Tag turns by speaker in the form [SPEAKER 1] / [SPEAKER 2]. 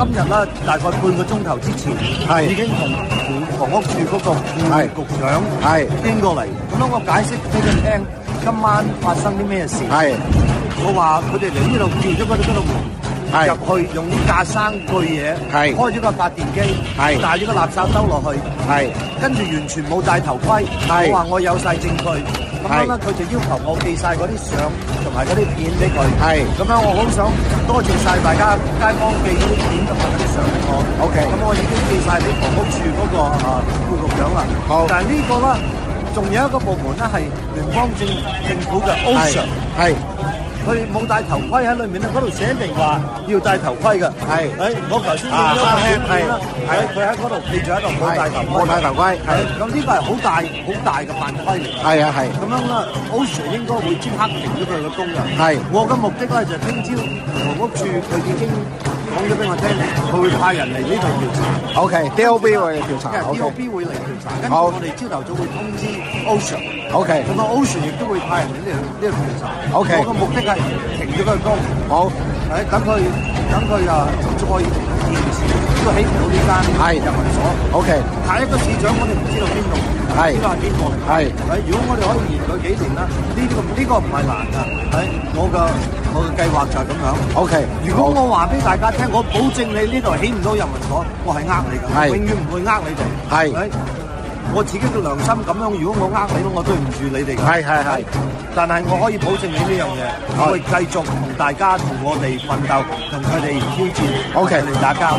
[SPEAKER 1] 今日啦，大概半個鐘頭之前，已經同房屋處嗰個副局長經過嚟，咁樣我解釋俾佢聽今晚發生啲咩事。我話佢哋嚟呢度撬咗嗰度門入去，用啲架生鋸嘢開咗個發電機，帶咗個垃圾兜落去，跟住完全冇戴頭盔。我話我有晒證據，咁樣咧佢就要求我寄晒嗰啲相同埋嗰啲片俾佢。咁樣我好想多謝晒大家街坊寄嗰啲片同埋嗰啲相俾我。咁我已經寄晒俾房屋處嗰個副局長啦。但係呢個咧，仲有一個部門咧係聯邦政府嘅 OSHA。佢冇戴頭盔喺裏面咧，嗰度寫明話要戴頭盔嘅。我頭先見咗個片啦，佢喺嗰度企住喺度冇戴頭盔。咁呢個係好大嘅犯規嚟。咁樣啦 ，OSHA 應該會即刻停咗佢嘅工嘅。我嘅目的咧就聽朝房屋處佢已經講咗俾我聽，佢會派人嚟呢度調查。DOB 會調查。DOB 會嚟調查，跟住我哋朝頭早會通知 OSHA。咁個 OSHA 亦都會派人嚟呢度調查。我嘅目的係停咗佢工，等佢再延遲都起唔到呢間人民所。下一個市長我哋唔知道邊度，唔知道係邊個。如果我哋可以延佢幾年啦，呢個唔係難㗎。我嘅計劃就係咁樣。如果我話俾大家聽，我保證你呢度起唔到人民所，我係你㗎，永遠唔會你哋。我自己嘅良心咁樣，如果我你我對唔住你哋。但係我可以保證你呢樣嘢，我會繼續同大家同我哋奮鬥，同佢哋挑戰，嚟打交。